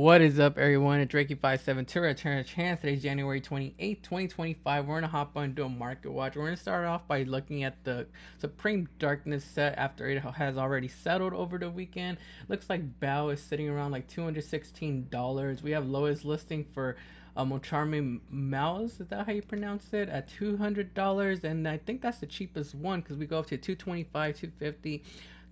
What is up, everyone? It's Reiki57 to return a chance. Today's January 28th, 2025. We're going to hop on and do a market watch. We're going to start off by looking at the Supreme Darkness set after it has already settled over the weekend. Looks like Bao is sitting around like $216. We have lowest listing for Mocharme Mouse, is that how you pronounce it? At $200. And I think that's the cheapest one because we go up to 225, 250.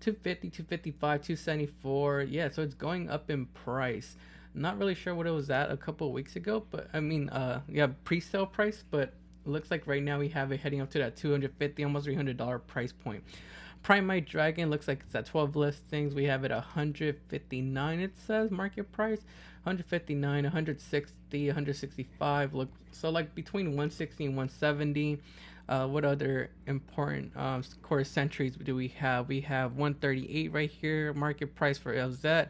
250, 255, 274. Yeah, so it's going up in price. Not really sure what it was at a couple of weeks ago, but I mean, yeah, pre-sale price, but it looks like right now we have it heading up to that 250, almost $300 price point. Primite Dragon looks like it's at 12 listings. We have it 159, it says market price. 159, 160, 165. Look, so like between 160 and 170. What other important core centuries do we have? We have 138 right here, market price for LZ.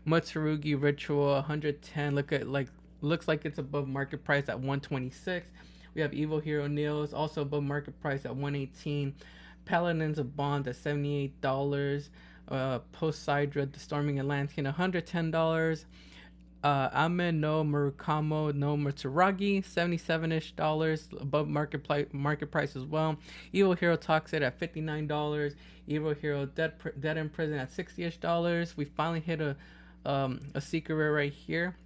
Matsurugi Ritual 110. Looks like it's above market price at 126. We have Evil Hero Nils also above market price at 118. Paladins of Bond at $78. Poseidra the Storming Atlantean $110. Amen no Murukamo no Matsuragi, $77-ish above market price as well. Evil Hero Toxic at $59. Evil Hero Dead in Prison at $60-ish. We finally hit a secret rare right here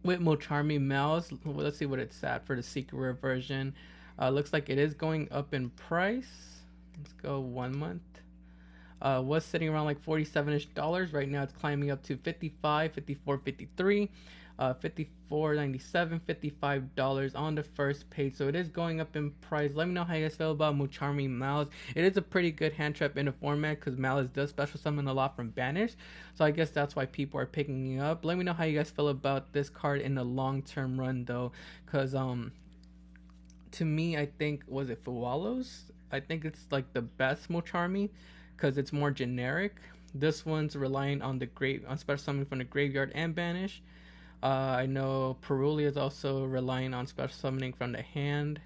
with Mocharme Mouse. Let's see what it's at for the secret rare version. Looks like it is going up in price. Let's go 1 month. Was sitting around like $47-ish. Right now it's climbing up to $55, $54, $53, $54.97, $55 on the first page. So it is going up in price. Let me know how you guys feel about Mocharme Malice. It is a pretty good hand trap in the format because Malice does special summon a lot from Banish. So I guess that's why people are picking it up. Let me know how you guys feel about this card in the long-term run though. Because to me, I think, was it Fuwalos? I think it's like the best Mocharme because it's more generic. This one's relying on on special summoning from the graveyard and banish. I know Peruli is also relying on special summoning from the hand.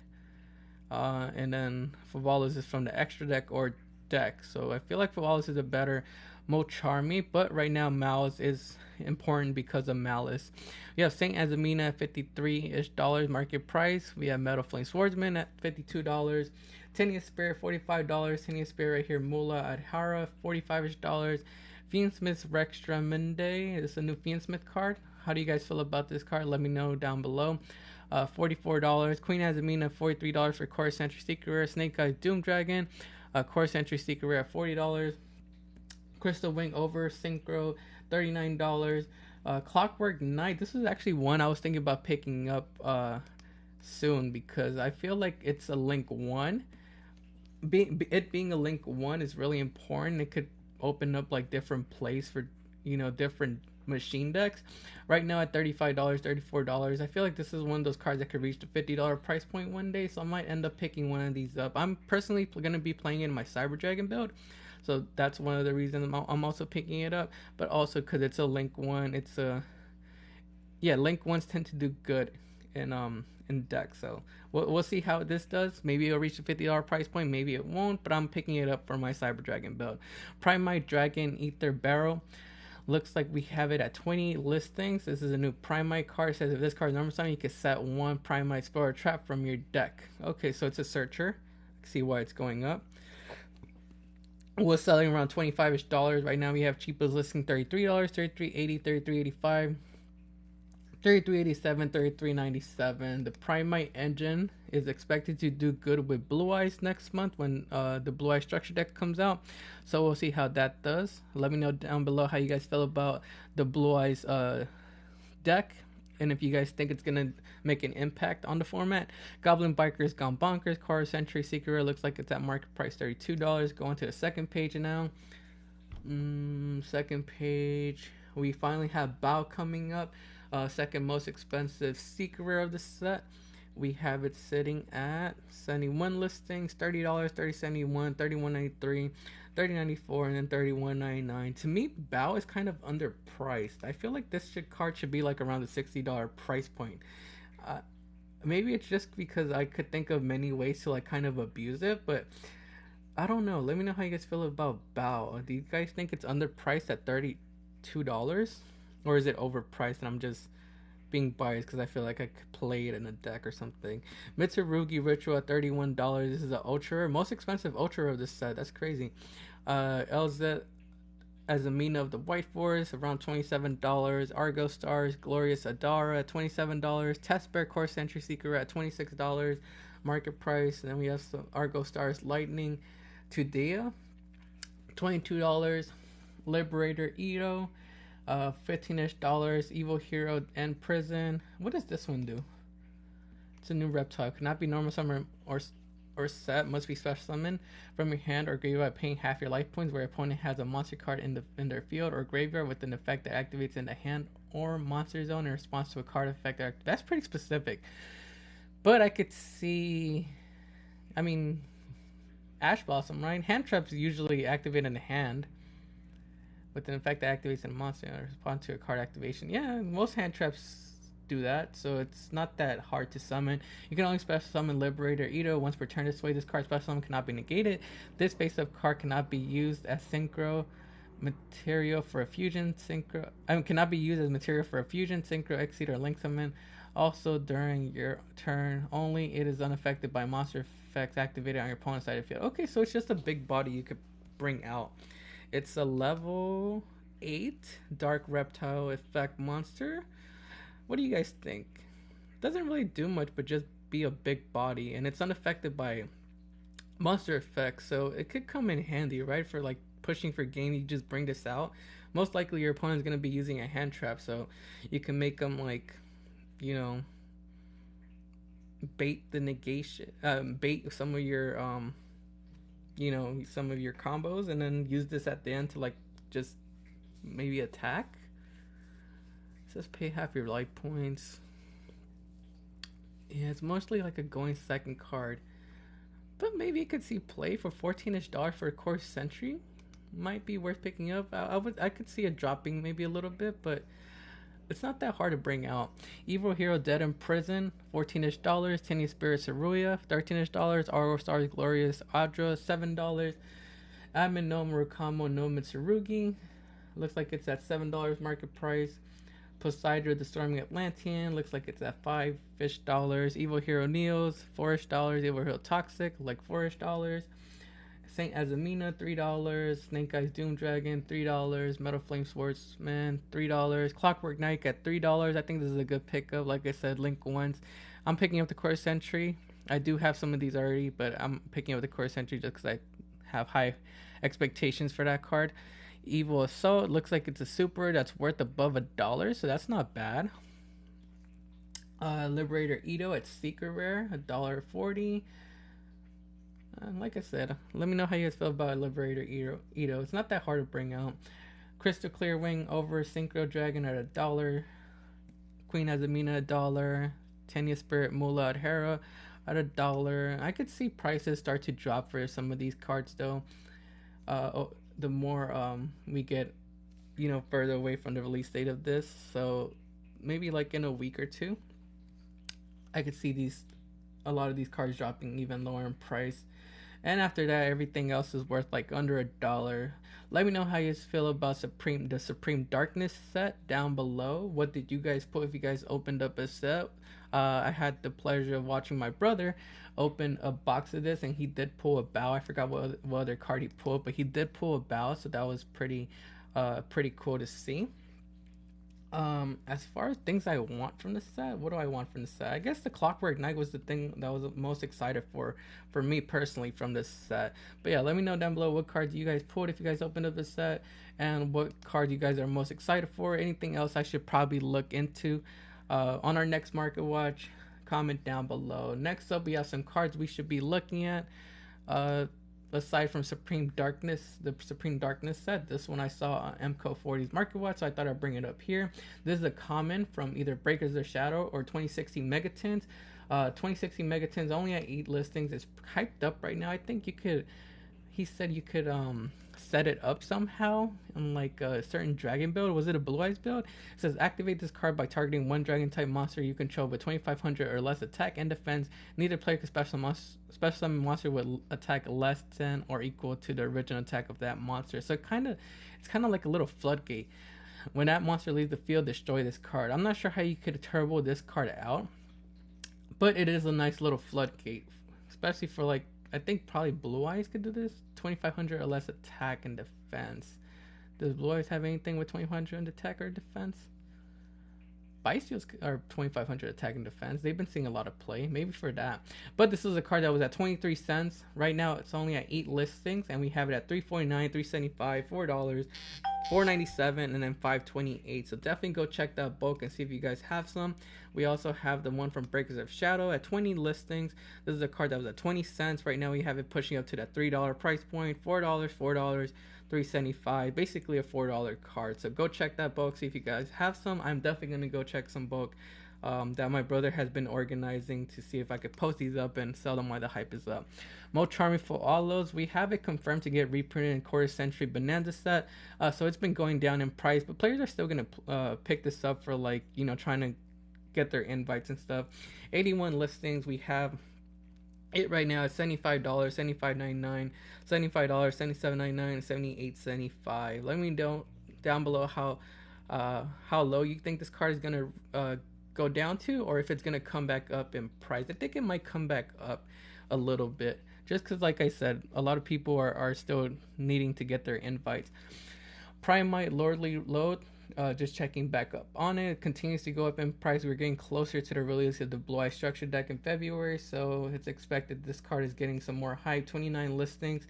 And then Favalis is from the extra deck or deck. So I feel like Favalis is a better Mocharme, but right now Malice is important because of Malice. We have Saint Azamina at $53-ish market price. We have Metal Flame Swordsman at $52. Tinius Spirit $45. Tinius Spirit right here, Mula at Hara $45-ish. Fiendsmith's Rextramende. This is a new Fiendsmith card. How do you guys feel about this card? Let me know down below. $44. Queen Azamina $43 for Core Sentry Secret Rare. Snake Eyes Doom Dragon. Core Sentry Secret Rare $40. Crystal Wing Over Synchro $39. Clockwork Knight. This is actually one I was thinking about picking up soon because I feel like it's a Link 1. It being a Link 1 is really important. It could open up like different plays for different machine decks. Right now at $35, $34, I feel like this is one of those cards that could reach the $50 price point one day, so I might end up picking one of these up. I'm personally going to be playing it in my Cyber Dragon build, so that's one of the reasons I'm also picking it up, but also because it's a Link 1. It's Link 1s tend to do good in deck, so we'll see how this does. Maybe it'll reach the $50 price point, maybe it won't, but I'm picking it up for my Cyber Dragon build. Primite Dragon Ether Barrel. Looks like we have it at 20 listings. This is a new Primite card. It says if this card is number 7, you can set one Primite spell or trap from your deck. Okay, so it's a searcher. See why it's going up. Was selling around $25-ish. Right now we have cheapest listing $33, $33.80, $33.85, $33.87, $33.97. The Primite engine is expected to do good with Blue Eyes next month when the Blue Eyes structure deck comes out. So we'll see how that does. Let me know down below how you guys feel about the Blue Eyes deck, and if you guys think it's gonna make an impact on the format. Goblin Bikers Gone Bonkers. Core Sentry Secret Rare looks like it's at market price $32. Going to the second page now. Second page. We finally have Bao coming up. Second most expensive secret rare of the set. We have it sitting at 71 listings, $30, $30.71, $31.93, $30.94, and then $31.99. To me, Bao is kind of underpriced. I feel like this card should be like around the $60 price point. Maybe it's just because I could think of many ways to like kind of abuse it, but I don't know. Let me know how you guys feel about Bao. Do you guys think it's underpriced at $32? Or is it overpriced and I'm just being biased because I feel like I could play it in a deck or something? Mitsurugi Ritual at $31. This is the ultra rare, most expensive ultra rare of this set. That's crazy. LZ as a Mina of the White Forest, around $27. Argo Stars, Glorious Adara at $27. Test Bear Core Sentry Seeker at $26. Market price. And then we have some Argo Stars Lightning Tudea, $22. Liberator Ito, $15-ish dollars. Evil Hero and Prison. What does this one do? It's a new reptile. Cannot be normal summon or set. Must be special summon from your hand or graveyard by paying half your life points. Where your opponent has a monster card in their field or graveyard with an effect that activates in the hand or monster zone in response to a card effect. That's pretty specific. But I could see, I mean, Ash Blossom, right? Hand traps usually activate in the hand with an effect that activates in a monster in response to a card activation. Yeah, most hand traps do that, so it's not that hard to summon. You can only special summon Liberator Ito once per turn. This way, this card special summon cannot be negated. This face-up card cannot be used as synchro material for a fusion synchro. Cannot be used as material for a fusion synchro, exceed, or link summon. Also, during your turn only, it is unaffected by monster effects activated on your opponent's side of the field. Okay, so it's just a big body you could bring out. It's a level 8 Dark Reptile effect monster. What do you guys think? Doesn't really do much, but just be a big body, and it's unaffected by monster effects, so it could come in handy, right? For like pushing for game, you just bring this out. Most likely, your opponent's gonna be using a hand trap, so you can make them like, you know, bait the negation, bait some of your, some of your combos, and then use this at the end to like just maybe attack. It says pay half your life points. Yeah, it's mostly like a going second card, but maybe you could see play for $14-ish for a Core Sentry. Might be worth picking up. I could see it dropping maybe a little bit, but it's not that hard to bring out. Evil Hero Dead in Prison, $14-ish. Tiny Spirit Saruya, $13-ish. Argo Stars Glorious Adra, $7. Admin no Murukamo no Mitsurugi, looks like it's at $7 market price. Poseidon the Storming Atlantean, looks like it's at $5-ish. Evil Hero Neos, $4-ish. Evil Hero Toxic, like $4-ish. Saint Azamina, $3. Snake Eyes Doom Dragon, $3. Metal Flame Swordsman, $3. Clockwork Knight at $3. I think this is a good pickup. Like I said, link once. I'm picking up the Core Sentry. I do have some of these already, but I'm picking up the Core Sentry just because I have high expectations for that card. Evil Assault, looks like it's a super that's worth above $1, so that's not bad. Liberator Ito at Secret Rare, $1.40. Like I said, let me know how you guys feel about Liberator Ito. It's not that hard to bring out. Crystal Clear Wing over Synchro Dragon at $1. Queen Azamina $1. Tenya Spirit Mula at Hera at $1. I could see prices start to drop for some of these cards though. The more we get, further away from the release date of this. So maybe like in a week or two, I could see a lot of these cards dropping even lower in price. And after that, everything else is worth like under $1. Let me know how you feel about the Supreme Darkness set down below. What did you guys put if you guys opened up a set? I had the pleasure of watching my brother open a box of this, and he did pull a bow. I forgot what other card he pulled, but he did pull a bow, so that was pretty cool to see. As far as things I want from the set, what do I want from the set? I guess the Clockwork Knight was the thing that I was most excited for me personally from this set. But yeah, let me know down below what cards you guys pulled if you guys opened up the set, and what card you guys are most excited for. Anything else I should probably look into on our next market watch. Comment down below. Next up, we have some cards we should be looking at. Aside from Supreme Darkness, the Supreme Darkness set, this one I saw on MCO40's Market Watch, so I thought I'd bring it up here. This is a common from either Breakers of Shadow or 2016 Megatins. 2016 Megatins only at 8 listings. It's hyped up right now. I think he said you could set it up somehow in like a certain dragon build. Was it a Blue Eyes build? It says activate this card by targeting one dragon type monster you control with 2,500 or less attack and defense. Neither player can special summon monster with attack less than or equal to the original attack of that monster. So it's kind of like a little floodgate. When that monster leaves the field, destroy this card. I'm not sure how you could turbo this card out, but it is a nice little floodgate, especially for like, I think probably Blue Eyes could do this. 2500 or less attack and defense. Does Blue Eyes have anything with 2500 in attack or defense? Bystials are 2500 attack and defense. They've been seeing a lot of play, maybe for that. But this is a card that was at 23 cents. Right now it's only at 8 listings, and we have it at $3.49, $3.75, $4, $4.97, and then $5.28. So definitely go check that bulk and see if you guys have some. We also have the one from Breakers of Shadow at 20 listings. This is a card that was at 20 cents. Right now we have it pushing up to that $3 price point. $4, $4, $3.75, basically a $4 card. So go check that bulk, see if you guys have some. I'm definitely gonna go check some bulk that my brother has been organizing to see if I could post these up and sell them while the hype is up. Mo Charming for all those, we have it confirmed to get reprinted in quarter century bonanza set. So it's been going down in price, but players are still gonna pick this up for, like, you know, trying to get their invites and stuff. 81 listings. We have it right now is $75, $75.99, $75, $77.99, $78.75. Let me know down below how low you think this card is gonna go down to, or if it's gonna come back up in price. I think it might come back up a little bit, just because, like I said, a lot of people are still needing to get their invites. Primite Lordly Load, just checking back up on it. It continues to go up in price. We're getting closer to the release of the Blue Eye Structure deck in February, so it's expected this card is getting some more hype. 29 listings.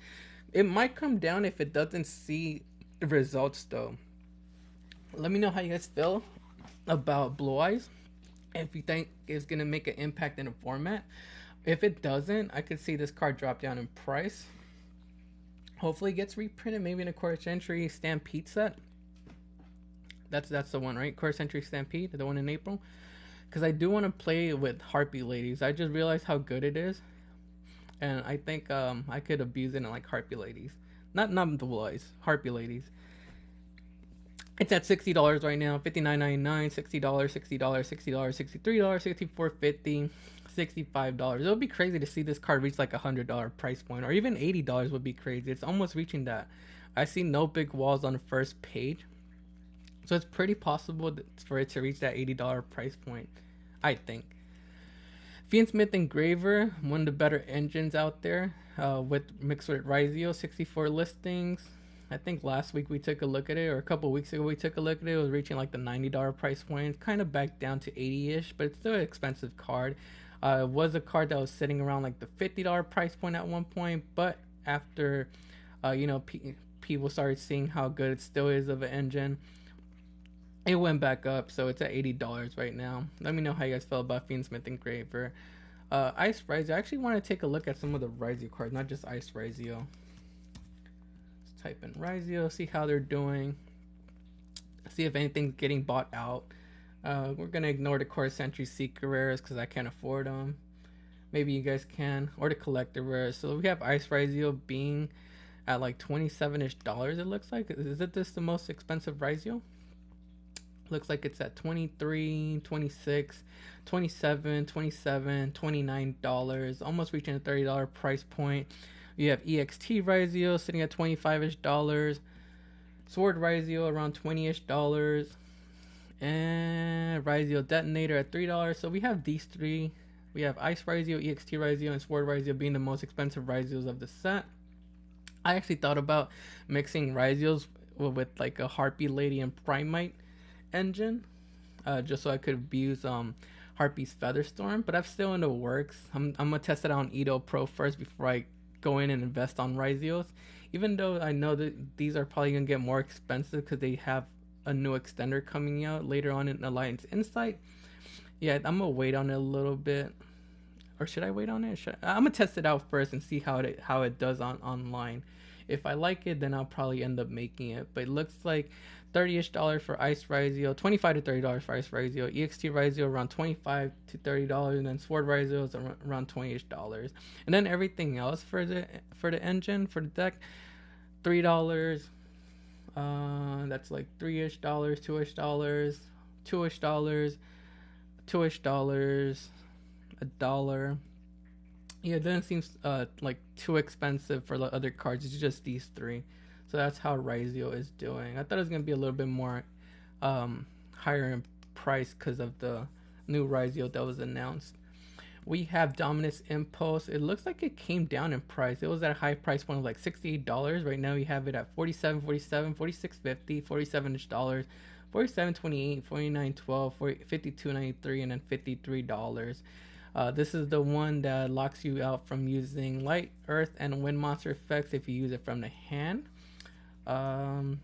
It might come down if it doesn't see results, though. Let me know how you guys feel about Blue Eyes, if you think it's going to make an impact in the format. If it doesn't, I could see this card drop down in price. Hopefully it gets reprinted, maybe in a quarter century Stampede set. That's the one, right? Quarter century Stampede, the one in April. Because I do want to play with Harpy Ladies. I just realized how good it is, and I think I could abuse it in like Harpy Ladies, not the Blue Eyes, Harpy Ladies. It's at $60 right now, $59.99, $60, $60, $60, $63, $64.50, $65. It would be crazy to see this card reach like $100 price point, or even $80 would be crazy. It's almost reaching that. I see no big walls on the first page, so it's pretty possible for it to reach that $80 price point, I think. Fiendsmith Engraver, one of the better engines out there, mixed with Rizio, 64 listings. I think last week we took a look at it, or a couple weeks ago we took a look at it. It was reaching like the $90 price point. It's kind of back down to 80-ish, but it's still an expensive card. It was a card that was sitting around like the $50 price point at one point, but after people started seeing how good it still is of an engine, it went back up, so it's at $80 right now. Let me know how you guys feel about Fiendsmith Engraver. Ice Rizio. I actually want to take a look at some of the Rizio cards, not just Ice Rizio. Let's type in Rizio, see how they're doing, see if anything's getting bought out. We're going to ignore the Core Century Secret Rares because I can't afford them. Maybe you guys can, or the Collector Rares. So we have Ice Rizio being at like $27-ish, it looks like. Is it this the most expensive Rizio? Looks like it's at $23, $26, $27, $27, $29, almost reaching a $30 price point. You have EXT Rizio sitting at $25-ish, Sword Rizio around $20-ish, and Rizio Detonator at $3. So we have these three. We have Ice Rizio, EXT Rizio, and Sword Rizio being the most expensive Rizios of the set. I actually thought about mixing Rizios with like a Harpy Lady and Primite engine, just so I could abuse Harpy's Featherstorm, but I'm still in the works. I'm gonna test it out on Edo Pro first before I go in and invest on Rizios, even though I know that these are probably gonna get more expensive because they have a new extender coming out later on in Alliance Insight. Yeah, I'm gonna wait on it a little bit, or should I wait on it? I'm gonna test it out first and see how it does online. If I like it, then I'll probably end up making it. But it looks like $30-ish for Ice Rizio, $25 to $30 for Ice Rizio, EXT Rizio around $25 to $30, and then Sword Rizio is around $20-ish. And then everything else for the engine, for the deck, $3. That's like $3-ish, $2-ish, $2-ish, $2-ish, $1. Yeah, it doesn't seem like too expensive for the other cards. It's just these three. So that's how Rizio is doing. I thought it was going to be a little bit more higher in price because of the new rise yield that was announced. We have Dominus Impulse. It looks like it came down in price. It was at a high price point of like $68. Right now we have it at $47.47, $46.50, $47 $47.28, $49.12, $52.93, and then $53. This is the one that locks you out from using light, earth, and wind monster effects if you use it from the hand. But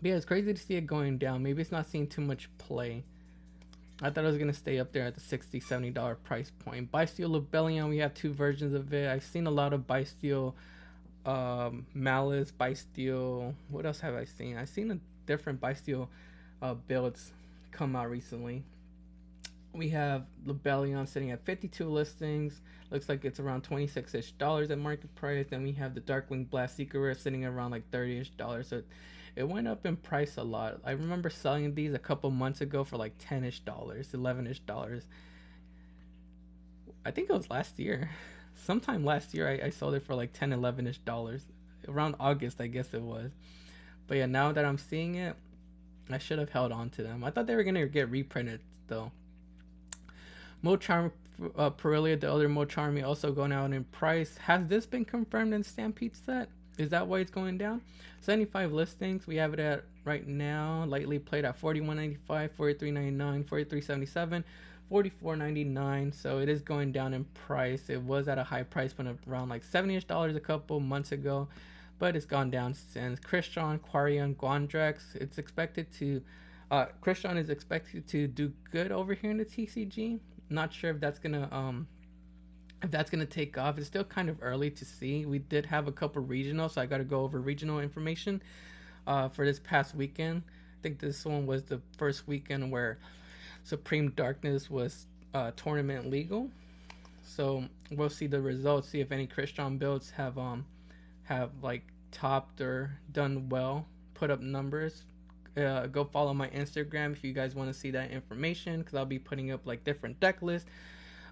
yeah, it's crazy to see it going down. Maybe it's not seeing too much play. I thought it was going to stay up there at the $60, $70 price point. Bysteel Lobelion, we have two versions of it. I've seen a lot of Bysteel Malice, Bysteel. What else have I seen? I've seen a different Bysteel builds come out recently. We have Lobelion sitting at 52 listings. Looks like it's around $26-ish at market price. Then we have the Darkwing Blast Secret Rare sitting around like $30-ish. So it went up in price a lot. I remember selling these a couple months ago for like $10-ish, $11-ish. I think it was last year. Sometime last year I sold it for like $10, $11-ish. Around August, I guess it was. But yeah, now that I'm seeing it, I should have held on to them. I thought they were going to get reprinted though. Mocharm Perillia, the other Mocharmy, also going out in price. Has this been confirmed in Stampede set? Is that why it's going down? 75 listings. We have it at right now. Lightly played at $41.95, $43.99, $43.77, $44.99. So it is going down in price. It was at a high price point of around like $70-ish a couple months ago, but it's gone down since. Crystron, Quarion, Gondrex. It's expected to. Crystron is expected to do good over here in the TCG. Not sure if that's gonna take off. It's still kind of early to see. We did have a couple regional, so I got to go over regional information for this past weekend. I think this one was the first weekend where Supreme Darkness was tournament legal. So we'll see the results, see if any Crystron builds have like topped or done well, put up numbers. Go follow my Instagram if you guys want to see that information, because I'll be putting up like different deck lists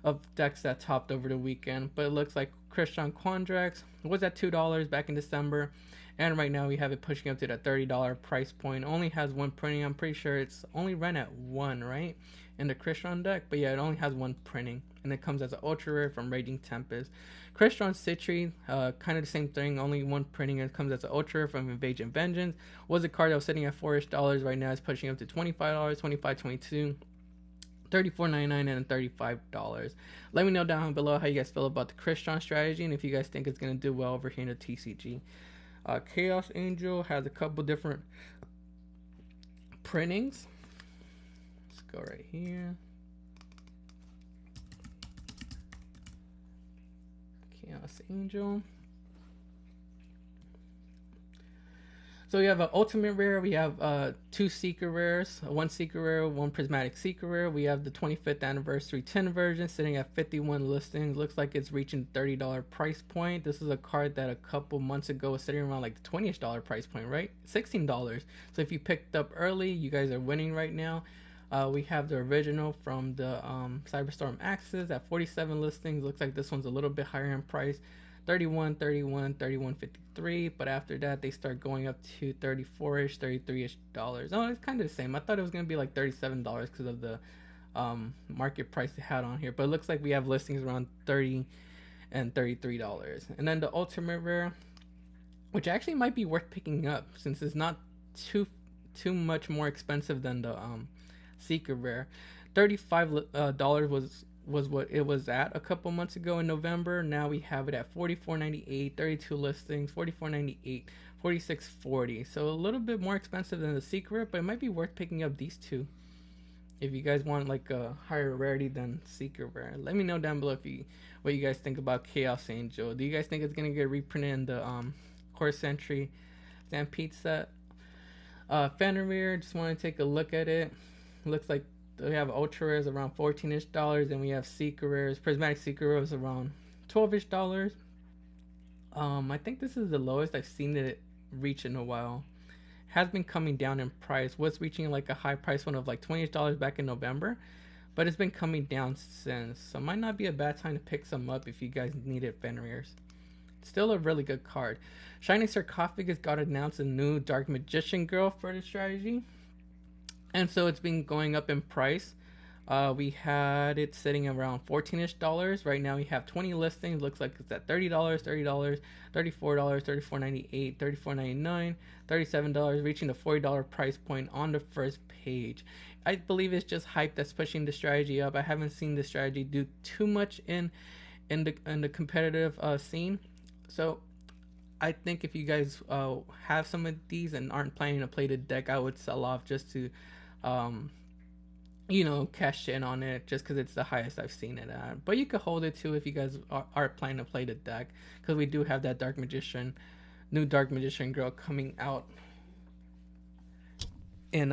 of decks that topped over the weekend. But it looks like Crystron Quandrex was at $2 back in December, and right now we have it pushing up to that $30 price point. Only has one printing. I'm pretty sure it's only ran at one, right, in the Crystron deck. But yeah, it only has one printing, and it comes as an ultra rare from Raging Tempest. Crystron Citri, kind of the same thing, only one printing. It comes as an ultra rare from Invasion Vengeance. Was a card that was sitting at $4-ish. Right now it's pushing up to $25, $25, $22, $34.99, and $35. Let me know down below how you guys feel about the Crystron strategy, and if you guys think it's going to do well over here in the TCG. Chaos Angel has a couple different printings. Let's go right here. Chaos Angel. So we have an ultimate rare. We have two secret rares, one secret rare, one prismatic secret rare. We have the 25th anniversary 10 version sitting at 51 listings. Looks like it's reaching $30 price point. This is a card that a couple months ago was sitting around like the $20-ish price point, right? $16. So if you picked up early, you guys are winning right now. We have the original from the Cyberstorm Axis at 47 listings. Looks like this one's a little bit higher in price. 31, 31, 31.53, but after that they start going up to 34-ish, 33-ish dollars. Oh, it's kind of the same. I thought it was gonna be like $37 because of the market price they had on here, but it looks like we have listings around $30 and $33. And then the ultimate rare, which actually might be worth picking up since it's not too much more expensive than the secret rare. $35 was what it was at a couple months ago in November. Now we have it at $44.98, 32 listings, $44.98, $46.40. So a little bit more expensive than the secret, but it might be worth picking up these two if you guys want like a higher rarity than secret rare. Let me know down below what you guys think about Chaos Angel. Do you guys think it's gonna get reprinted in the Core Sentry Stampede set? Fenrir, just want to take a look at it. Looks like we have ultra rares around $14-ish, and we have secret rares, prismatic secret rares around $12-ish. I think this is the lowest I've seen it reach in a while. Has been coming down in price. Was reaching like a high price one of like $20-ish back in November, but it's been coming down since. So it might not be a bad time to pick some up if you guys needed Fenrirs. Still a really good card. Shining Sarcophagus got announced a new Dark Magician girl for the strategy. and so it's been going up in price. We had it sitting around 14-ish dollars. Right now we have 20 listings. Looks like it's at $30, $30, $34, $34.98, $34.99, $37, reaching the $40 price point on the first page. I believe it's just hype that's pushing the strategy up. I haven't seen the strategy do too much in the competitive scene. So I think if you guys have some of these and aren't planning to play the deck, I would sell off just to um, cash in on it, just because it's the highest I've seen it at. But you could hold it too if you guys are planning to play the deck, because we do have that new Dark Magician girl coming out in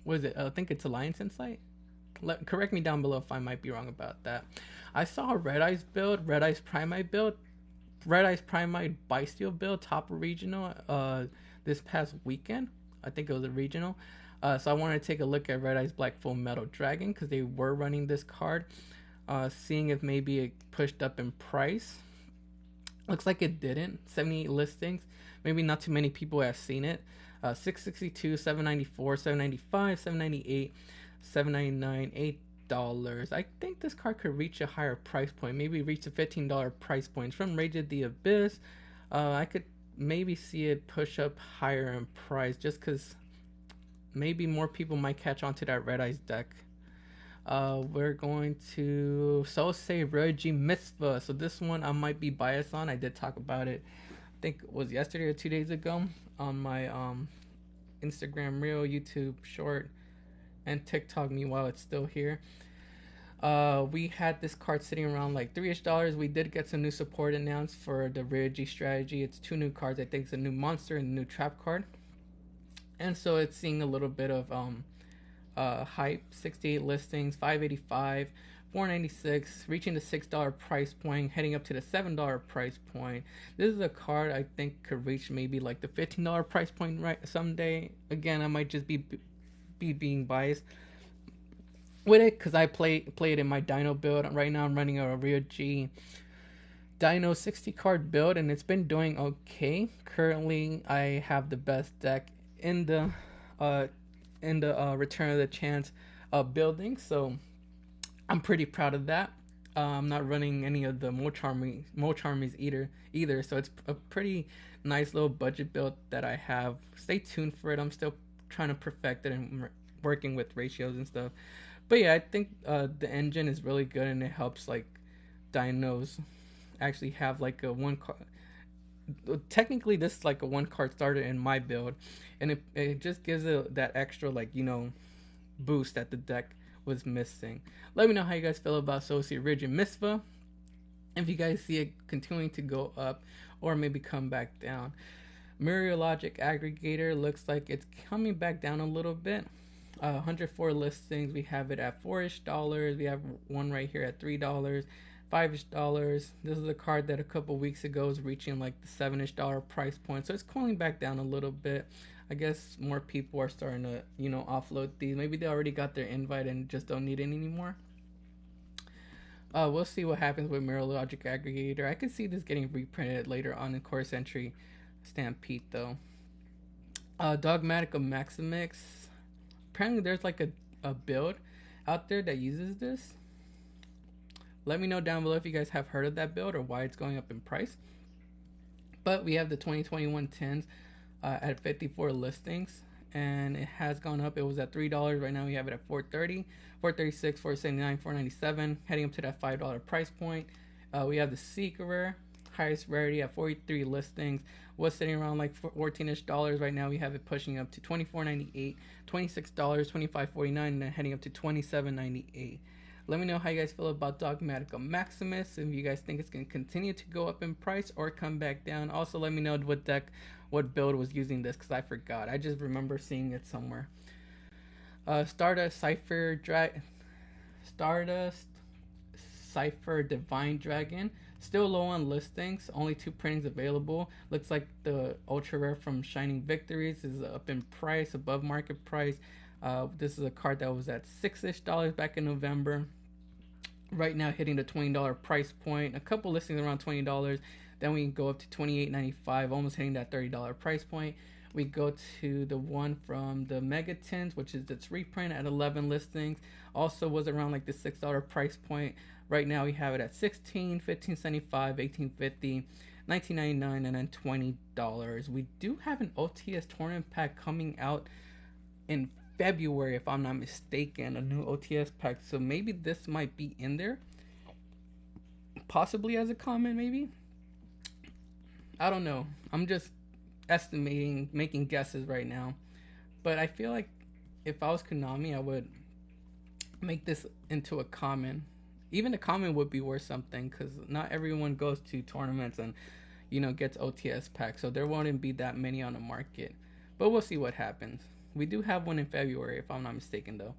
what is it? I think it's Alliance Insight. Correct me down below if I might be wrong about that. I saw a Red Eyes build, Red Eyes Primite build, Red Eyes Primite Bysteel build, top of regional this past weekend. I think it was a regional. So I wanted to take a look at Red Eyes Black Full Metal Dragon, because they were running this card, seeing if maybe it pushed up in price. Looks like it didn't. 78 listings. Maybe not too many people have seen it. 662, 794, 795, 798, 799, $8. I think this card could reach a higher price point. Maybe reach the $15 price points from Rage of the Abyss. I could maybe see it push up higher in price, just because maybe more people might catch on to that Red Eyes deck. We're going to Soul Save Reggie Mitzvah. So this one I might be biased on. I did talk about it, I think it was yesterday or 2 days ago, on my Instagram Reel, YouTube Short, and TikTok. Meanwhile, it's still here. We had this card sitting around like $3-ish. We did get some new support announced for the Reggie strategy. It's 2 new cards. I think it's a new monster and a new trap card. And so it's seeing a little bit of hype. 68 listings, 585, 496, reaching the $6 price point, heading up to the $7 price point. This is a card I think could reach maybe like the $15 price point right someday. Again, I might just be being biased with it, because I play it in my Dino build. Right now I'm running a Rio G Dino 60 card build, and it's been doing okay. Currently I have the best deck in the Return of the Chance building, so I'm pretty proud of that. I'm not running any of the Mo-Charmies either, so it's a pretty nice little budget build that I have. Stay tuned for it. I'm still trying to perfect it and working with ratios and stuff. But yeah, I think the engine is really good, and it helps like dinos actually have like a one card. Technically, this is like a 1-card starter in my build, and it just gives it that extra boost that the deck was missing. Let me know how you guys feel about Associate Ridge and Mitzvah. If you guys see it continuing to go up or maybe come back down. Mirror Logic Aggregator looks like it's coming back down a little bit. 104 listings. We have it at $4-ish. We have one right here at $3, $5-ish. This is a card that a couple weeks ago was reaching like the $7-ish price point. So it's cooling back down a little bit. I guess more people are starting to, offload these. Maybe they already got their invite and just don't need it anymore. We'll see what happens with Mirror Logic Aggregator. I could see this getting reprinted later on in Core Century Stampede though. Dogmatica Maximix. Apparently there's like a build out there that uses this. Let me know down below if you guys have heard of that build or why it's going up in price. But we have the 2021 10s at 54 listings, and it has gone up. It was at $3. Right now we have it at $4.30, $4.36, $4.79, $4.97, heading up to that $5 price point. We have the Seeker, highest rarity at 43 listings. Was sitting around like $14-ish. Right now we have it pushing up to $24.98, $26, $25.49, and then heading up to $27.98. Let me know how you guys feel about Dogmatica Maximus, if you guys think it's going to continue to go up in price or come back down. Also, let me know what build was using this, because I forgot. I just remember seeing it somewhere. Stardust Cypher Divine Dragon. Still low on listings. Only 2 printings available. Looks like the Ultra Rare from Shining Victories is up in price, above market price. This is a card that was at $6-ish back in November. Right now hitting the $20 price point. A couple listings around $20. Then we can go up to $28.95, almost hitting that $30 price point. We go to the one from the Megatins, which is its reprint at 11 listings. Also was around like the $6 price point. Right now we have it at 16, 15.75, 18.50, 19.99, and then $20. We do have an OTS tournament pack coming out in February, if I'm not mistaken, a new OTS pack. So maybe this might be in there, possibly as a comment, maybe. I don't know. I'm just estimating, making guesses right now. But I feel like if I was Konami, I would make this into a common. Even a common would be worth something because not everyone goes to tournaments and gets OTS packs, so there wouldn't be that many on the market. But we'll see what happens. We do have one in February, if I'm not mistaken, though.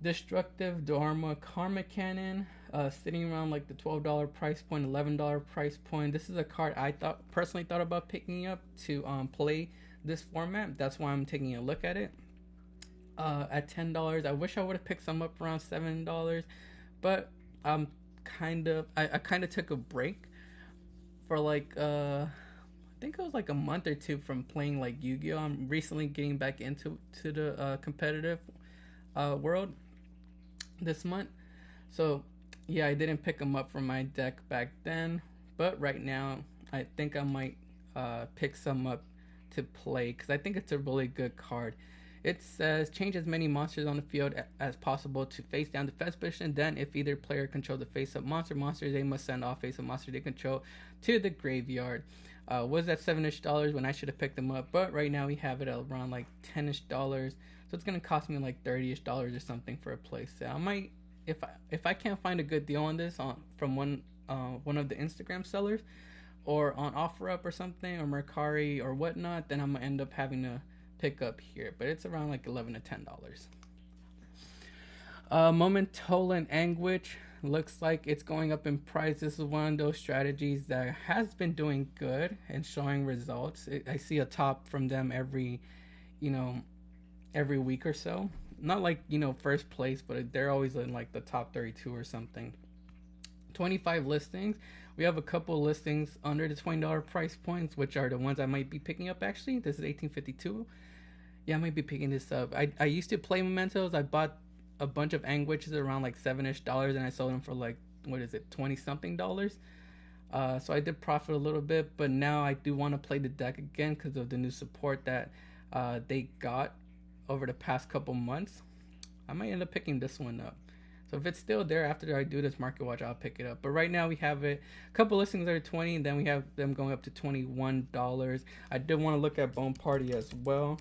Destructive Dharma Karma Cannon, sitting around like the $12 price point, $11 price point. This is a card I personally thought about picking up to play this format. That's why I'm taking a look at it. At $10, I wish I would have picked some up around $7, but I kind of took a break for like I think it was like a month or two from playing like Yu-Gi-Oh. I'm recently getting back into the competitive world this month, so yeah, I didn't pick them up from my deck back then, but right now I think I might pick some up to play because I think it's a really good card. It says change as many monsters on the field as possible to face down defense position. Then, if either player controls the face-up monsters, they must send off face-up monsters they control to the graveyard. Was that $7-ish when I should have picked them up? But right now we have it at around like $10-ish, so it's gonna cost me like $30-ish or something for a play sale. I might, if I can't find a good deal on this from one of the Instagram sellers, or on OfferUp or something, or Mercari or whatnot, then I'm gonna end up having to pick up here, but it's around like $11 to $10. Momentolan Anguish looks like it's going up in price. This is one of those strategies that has been doing good and showing results. I see a top from them every week or so. Not like first place, but they're always in like the top 32 or something. 25 listings. We have a couple listings under the $20 price points, which are the ones I might be picking up. Actually, this is 1852. Yeah, I might be picking this up. I used to play Mementos. I bought a bunch of Anguishes around like $7-ish, and I sold them for like, what is it, 20 something dollars. So I did profit a little bit, but now I do want to play the deck again because of the new support that they got over the past couple months. I might end up picking this one up. So if it's still there after I do this market watch, I'll pick it up. But right now we have it. A couple listings that are 20, and then we have them going up to $21. I did want to look at Bone Party as well.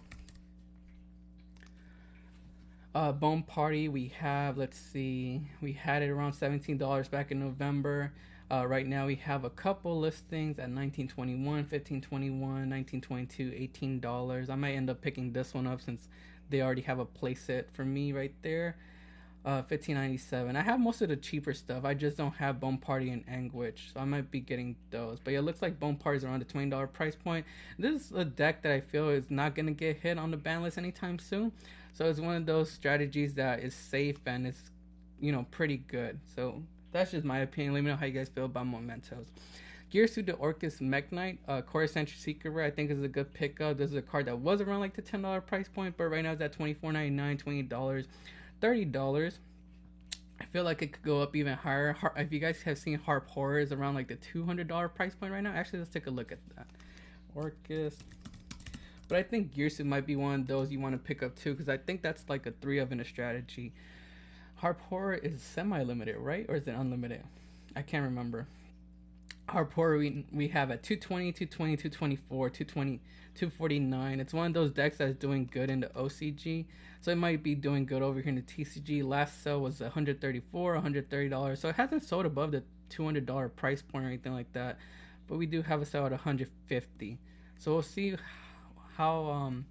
Bone Party, we have, let's see, we had it around $17 back in November. Right now we have a couple listings at $19.21, $15.21, $19.22, $18. I might end up picking this one up since they already have a playset for me right there. $15.97. I have most of the cheaper stuff. I just don't have Bone Party and Anguish, so I might be getting those. But yeah, it looks like Bone Party is around the $20 price point. This is a deck that I feel is not going to get hit on the ban list anytime soon. So it's one of those strategies that is safe and it's, pretty good. So that's just my opinion. Let me know how you guys feel about Mementos. Gears to the Orcus Mech Knight, Core Century Secret Rare, I think is a good pickup. This is a card that was around like the $10 price point, but right now it's at $24.99, $28, $30. I feel like it could go up even higher. If you guys have seen Harp Horror is around like the $200 price point right now. Actually, let's take a look at that. Orcus. But I think Gearsuit might be one of those you want to pick up too, because I think that's like a 3 of in a strategy. Harp Horror is semi-limited, right? Or is it unlimited? I can't remember. Harp Horror we have at 220, 220, 224, 220, 249. It's one of those decks that's doing good in the OCG. So it might be doing good over here in the TCG. Last sell was $134, $130. So it hasn't sold above the $200 price point or anything like that. But we do have a sale at $150. So we'll see how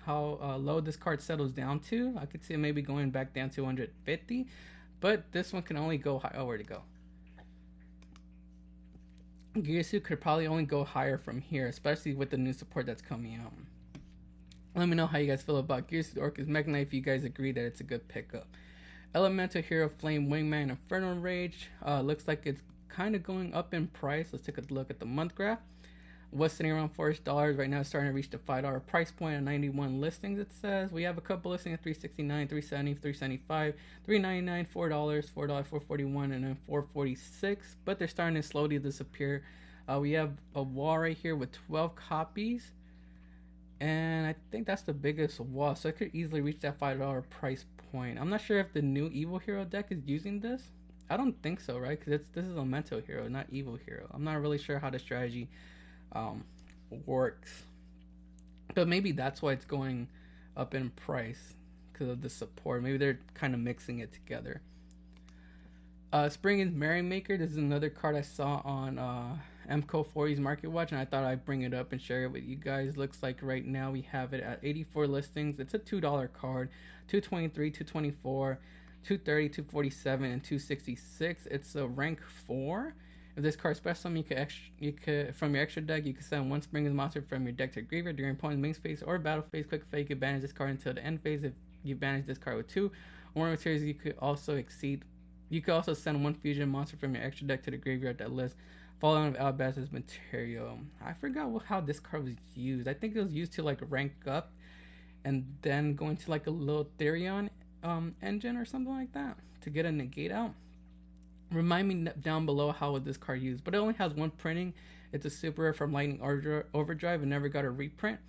low this card settles down to. I could see it maybe going back down to $150. But this one can only go high. Oh, where'd it go? Gearsuit could probably only go higher from here, especially with the new support that's coming out. Let me know how you guys feel about Gearsuit Orcus Mech Knight if you guys agree that it's a good pickup. Elemental Hero Flame Wingman Infernal Rage. Looks like it's kind of going up in price. Let's take a look at the month graph. Was sitting around $4 right now. It's starting to reach the $5 price point at 91 listings. It says we have a couple listings at 369, 370, 375, 399, $4, $4, 441, and then 446. But they're starting to slowly disappear. We have a wall right here with 12 copies, and I think that's the biggest wall, so it could easily reach that $5 price point. I'm not sure if the new Evil Hero deck is using this. I don't think so, right? Because this is a Mental Hero, not Evil Hero. I'm not really sure how the strategy works, but maybe that's why it's going up in price, because of the support. Maybe they're kind of mixing it together. Spring is Merrymaker. This is another card I saw on MCO40's Market Watch, and I thought I'd bring it up and share it with you guys. Looks like right now we have it at 84 listings. It's a $2 card, 223, 224, 230, 247, and 266. It's a rank 4. If this card special, you could from your extra deck, you can send one Spring is monster from your deck to graveyard during opponent's main phase or battle phase. Quick phase, you can banish this card until the end phase. If you banish this card with 2 or more materials, you could also send one fusion monster from your extra deck to the graveyard that lists following of Alabast's material. I forgot how this card was used. I think it was used to like rank up and then go into like a little Therion engine or something like that to get a negate out. Remind me down below how was this card used, but it only has one printing. It's a super rare from Lightning Overdrive and never got a reprint.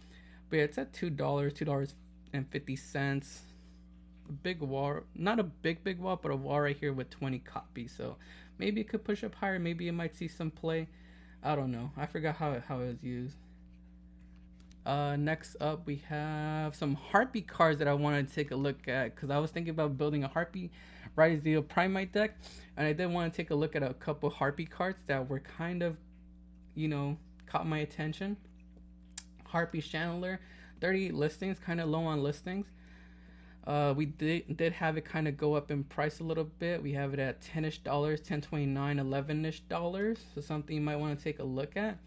But yeah, it's at $2.50. A big wall, not a big wall, but a wall right here with 20 copies. So maybe it could push up higher. Maybe it might see some play. I don't know. I forgot how it was used. Next up, we have some Harpy cards that I wanted to take a look at, because I was thinking about building a Harpy Rise Deal Primite deck, and I did want to take a look at a couple Harpy cards that were kind of, caught my attention. Harpy Chandler, 38 listings, kind of low on listings. We did have it kind of go up in price a little bit. We have it at $10-ish, $10.29, $11-ish, so something you might want to take a look at.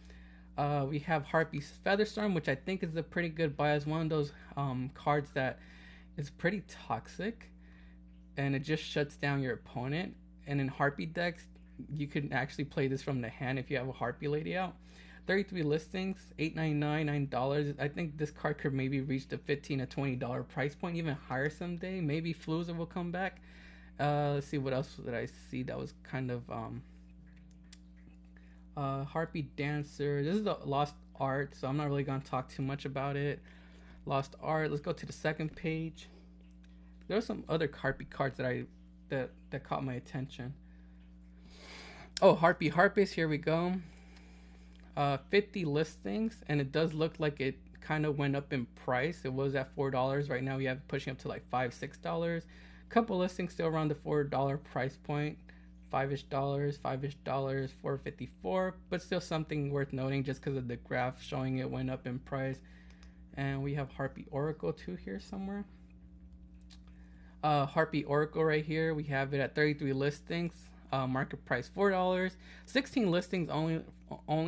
We have Harpy's Featherstorm, which I think is a pretty good buy. It's one of those cards that is pretty toxic, and it just shuts down your opponent. And in Harpy decks, you could actually play this from the hand if you have a Harpy Lady out. 33 listings, $8.99, $9. I think this card could maybe reach the $15 to $20 price point, even higher someday. Maybe Flooza will come back. Let's see, what else did I see that was kind of Harpy Dancer. This is the Lost Art, so I'm not really gonna talk too much about it. Lost Art. Let's go to the second page. There are some other Harpy cards that caught my attention. Oh, Harpy Harpist. Here we go. 50 listings, and it does look like it kind of went up in price. It was at $4. Right now we have it pushing up to like $5-6. Couple listings still around the $4 price point. $5-ish, $4.54, but still something worth noting just because of the graph showing it went up in price. And we have Harpy Oracle too here somewhere. Harpy Oracle right here, we have it at 33 listings, market price $4. 16 listings only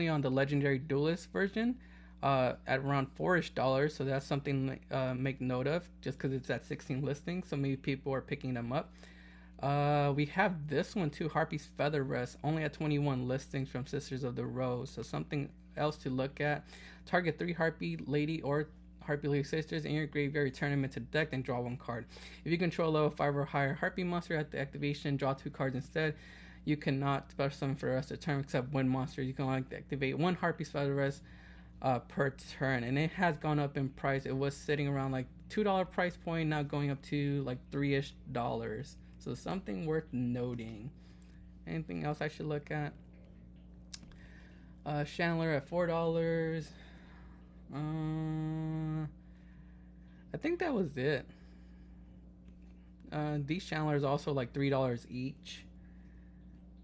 on the Legendary Duelist version, at around $4-ish, so that's something make note of, just because it's at 16 listings, so maybe people are picking them up. We have this one too, Harpy's Feather Rest, only at 21 listings from Sisters of the Rose, so something else to look at. Target 3 Harpy Lady or Harpy Lady Sisters in your graveyard, return them into deck, and draw 1 card. If you control level 5 or higher Harpy monster at the activation, draw 2 cards instead. You cannot special summon for the rest of the turn except one monster. You can only activate 1 Harpy's Feather Rest per turn, and it has gone up in price. It was sitting around like $2 price point, now going up to like $3-ish. So something worth noting. Anything else I should look at? Chandler at $4. I think that was it. These Chandlers also like $3 each.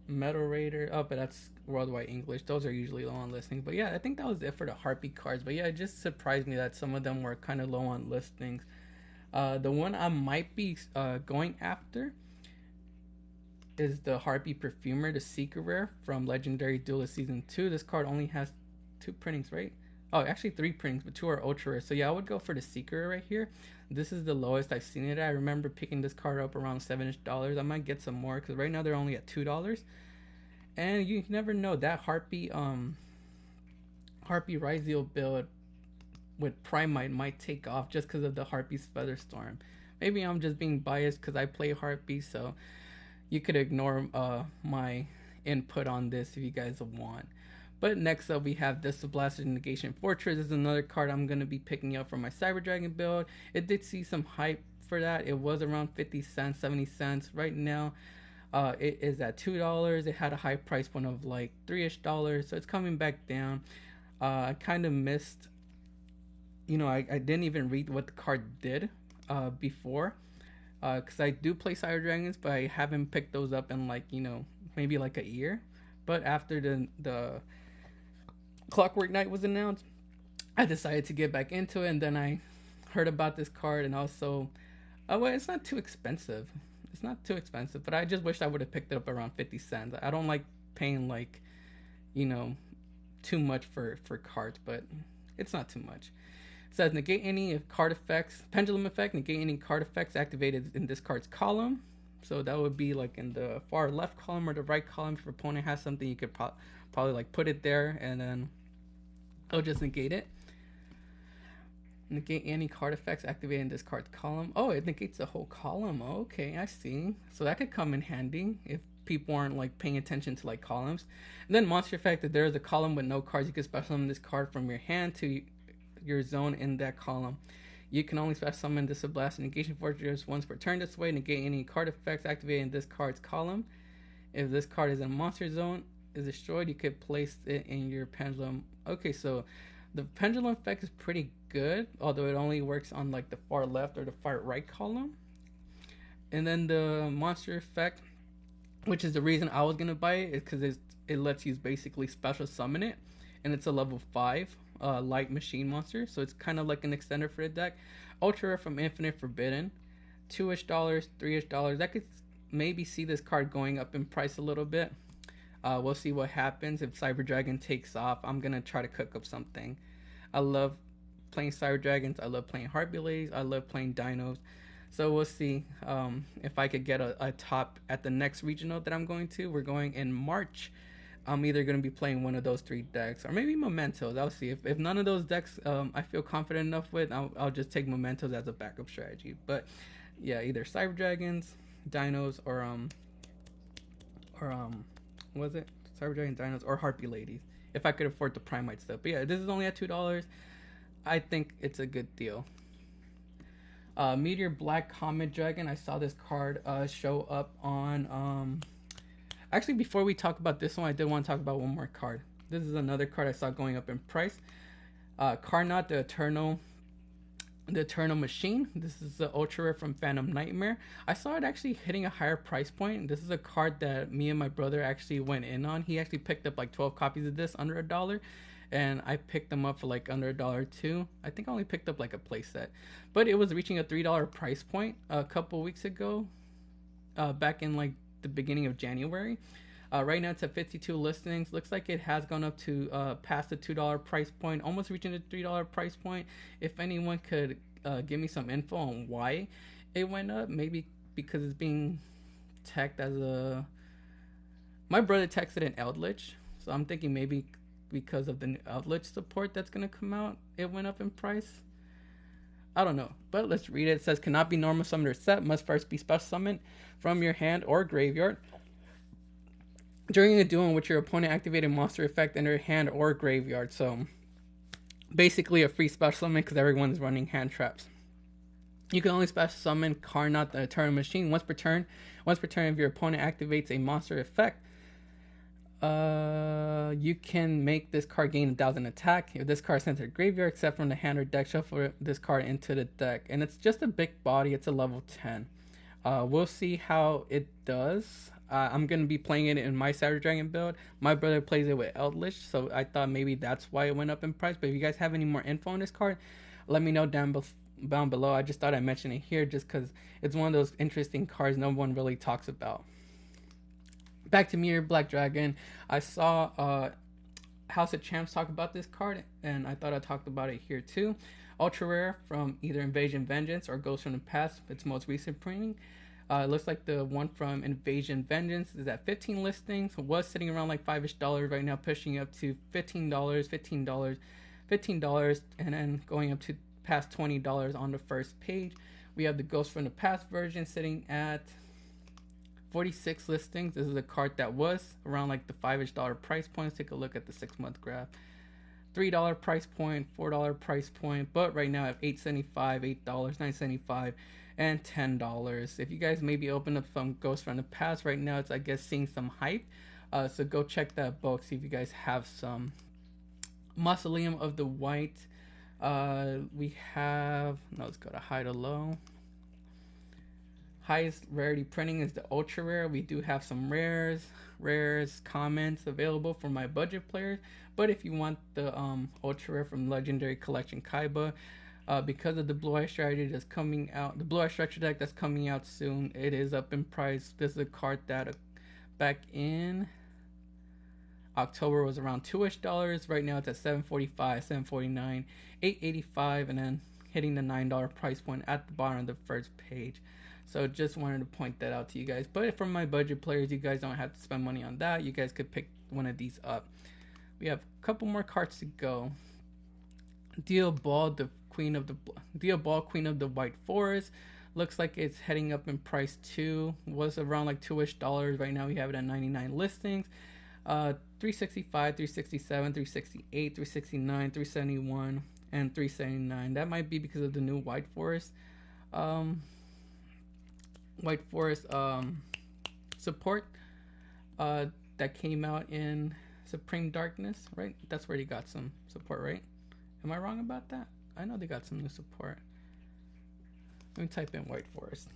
Metal Raider. Oh, but that's worldwide English. Those are usually low on listings. But yeah, I think that was it for the Harpy cards. But yeah, it just surprised me that some of them were kind of low on listings. The one I might be going after is the Harpy Perfumer, the Secret Rare from Legendary Duelist Season 2. This card only has 2 printings, right? Oh, actually 3 printings, but 2 are ultra rare. So yeah, I would go for the Secret Rare right here. This is the lowest I've seen it at. I remember picking this card up around $7-ish. I might get some more because right now they're only at $2. And you never know, that Harpy Harpy Ryzeal build with Primite might take off just because of the Harpy's Featherstorm. Maybe I'm just being biased because I play Harpy, so you could ignore my input on this if you guys want. But next up we have Disblasted Negation Fortress. This is another card I'm going to be picking up for my Cyber Dragon build. It did see some hype for that. It was around 50 cents, 70 cents. Right now it is at $2. It had a high price point of like $3-ish, so it's coming back down. I kind of missed, I didn't even read what the card did before, because I do play Cyber Dragons, but I haven't picked those up in like, maybe like a year. But after the Clockwork Knight was announced, I decided to get back into it, and then I heard about this card, and also, well, it's not too expensive. It's not too expensive, but I just wish I would have picked it up around 50 cents. I don't like paying like, too much for cards, but it's not too much. It says negate any card effects, pendulum effect, negate any card effects activated in this card's column. So that would be like in the far left column or the right column. If your opponent has something, you could probably like put it there, and then it'll just negate it. Negate any card effects activated in this card's column. Oh, it negates the whole column. Oh, okay, I see. So that could come in handy if people aren't like paying attention to like columns. And then monster effect, if there is a column with no cards, you can special summon this card from your hand to your zone in that column. You can only special summon this Blast Negation Fortress once per turn this way. Negate any card effects activated in this card's column. If this card is in a monster zone, is destroyed, you could place it in your pendulum. Okay, so the pendulum effect is pretty good, although it only works on like the far left or the far right column. And then the monster effect, which is the reason I was gonna buy it, is because it lets you basically special summon it, and it's a level 5 light machine monster, so it's kind of like an extender for the deck. Ultra Rare from Infinite Forbidden, $2-ish, $3-ish. I could maybe see this card going up in price a little bit. We'll see what happens if Cyber Dragon takes off. I'm gonna try to cook up something. I love playing Cyber Dragons. I love playing Heart Blaze. I love playing Dinos. So we'll see if I could get a top at the next regional that I'm going to. We're going in March. I'm either going to be playing one of those 3 decks, or maybe Mementos. I'll see. If none of those decks I feel confident enough with, I'll just take Mementos as a backup strategy. But yeah, either Cyber Dragons, Dinos, or what was it? Cyber Dragon, Dinos, or Harpy Ladies, if I could afford the Primite stuff. But yeah, this is only at $2. I think it's a good deal. Meteor Black Comet Dragon. I saw this card show up on... Actually, before we talk about this one, I did want to talk about one more card. This is another card I saw going up in price. Carnot, the Eternal Machine. This is the Ultra Rare from Phantom Nightmare. I saw it actually hitting a higher price point. This is a card that me and my brother actually went in on. He actually picked up like 12 copies of this under $1. And I picked them up for like under $1 too. I think I only picked up like a play set, but it was reaching a $3 price point a couple weeks ago, back in like the beginning of January. Right now it's at 52 listings. Looks like it has gone up to past the $2 price point, almost reaching the $3 price point. If anyone could give me some info on why it went up, maybe because it's being teched as a... My brother texted an Eldritch, so I'm thinking maybe because of the Eldritch support that's going to come out, it went up in price. I don't know, but let's read it. It says, cannot be normal summoned or set, must first be special summoned from your hand or graveyard. During a duel in which your opponent activated monster effect in their hand or graveyard. So basically a free special summon because everyone's running hand traps. You can only special summon Carnot, the Eternal Machine, once per turn. Once per turn, if your opponent activates a monster effect, you can make this card gain 1,000 attack. If this card is sent to the graveyard, except from the hand or deck, shuffle this card into the deck. And it's just a big body. It's a level 10. We'll see how it does. I'm going to be playing it in my Cyber Dragon build. My brother plays it with Eldritch, so I thought maybe that's why it went up in price. But if you guys have any more info on this card, let me know down below. I just thought I'd mention it here just because it's one of those interesting cards no one really talks about. Back to Meteor Black Dragon. I saw House of Champs talk about this card, and I thought I talked about it here too. Ultra Rare from either Invasion Vengeance or Ghost from the Past, its most recent printing. It looks like the one from Invasion Vengeance is at 15 listings. Was sitting around like $5-ish right now, pushing up to $15, $15, and then going up to past $20 on the first page. We have the Ghost from the Past version sitting at 46 listings. This is a card that was around like the $5-ish price point. Let's take a look at the 6-month graph. $3 price point, $4 price point, but right now at $8.75, $8, $9.75, and $10. If you guys maybe open up some Ghosts from the Past right now, it's I guess seeing some hype. So go check that book, see if you guys have some. Mausoleum of the White. We have, no, let's go to high to low. Highest rarity printing is the ultra rare. We do have some rares, comments available for my budget players. But if you want the ultra rare from Legendary Collection Kaiba, because of the Blue Eye strategy that's coming out, the Blue Eye structure deck that's coming out soon, it is up in price. This is a card that back in October was around $2-ish. Right now it's at $7.45, $7.49, $8.85, and then hitting the $9 price point at the bottom of the first page. So just wanted to point that out to you guys. But for my budget players, you guys don't have to spend money on that. You guys could pick one of these up. We have a couple more cards to go. Dia Ball, Queen of the White Forest. Looks like it's heading up in price too. Was around like $2-ish. Right now we have it at 99 listings. 365, 367, 368, 369, 371, and 379. That might be because of the new White Forest support that came out in Supreme Darkness, right? That's where they got some support, right? Am I wrong about that? I know they got some new support. Let me type in White Forest.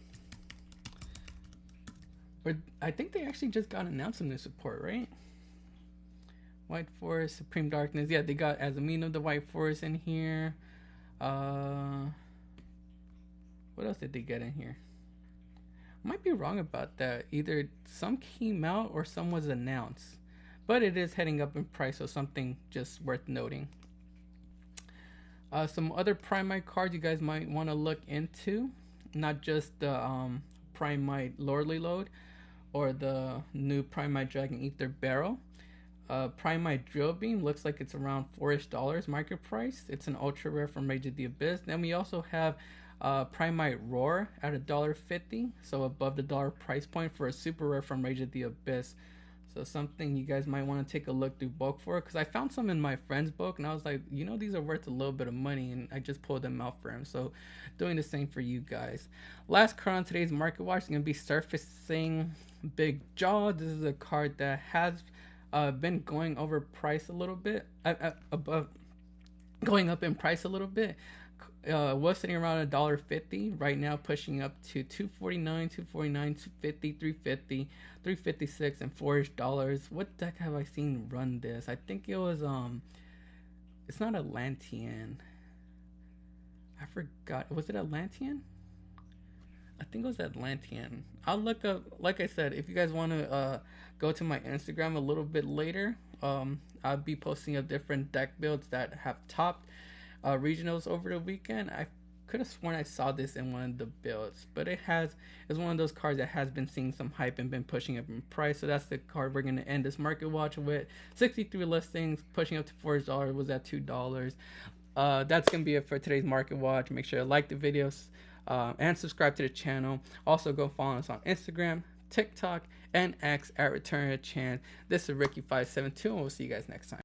Or I think they actually just got announced some new support, right? White Forest, Supreme Darkness. Yeah, they got Azamino of the White Forest in here. What else did they get in here? Might be wrong about that. Either some came out or some was announced. But it is heading up in price, so something just worth noting. Some other Primite cards you guys might want to look into. Not just the Primite Lordly Load or the new Primite Dragon Ether Barrel. Primite Drill Beam looks like it's around $4-ish market price. It's an ultra rare from Rage of the Abyss. Then we also have Primite Roar at $1.50, so above the dollar price point for a super rare from Rage of the Abyss. So something you guys might want to take a look through bulk for, because I found some in my friend's book and I was like, you know, these are worth a little bit of money, and I just pulled them out for him. So doing the same for you guys. Last card on today's market watch is going to be Surfacing Big Jaw. This is a card that has been going over price a little bit, going up in price a little bit. Was sitting around $1.50 right now, pushing up to $2.49, $2.50, $3.50, $3.56, and $4-ish. What deck have I seen run this? I think it was it's not Atlantean. I forgot. Was it Atlantean? I think it was Atlantean. I'll look up. Like I said, if you guys want to go to my Instagram a little bit later, I'll be posting up different deck builds that have topped regionals over the weekend. I could have sworn I saw this in one of the builds, but it's one of those cards that has been seeing some hype and been pushing up in price. So that's the card we're going to end this market watch with. 63 listings, pushing up to $4. Was at $2. That's going to be it for today's market watch. Make sure to like the videos and subscribe to the channel. Also go follow us on Instagram, TikTok, and X at Return of Chance. This is Ricky572, and we'll see you guys next time.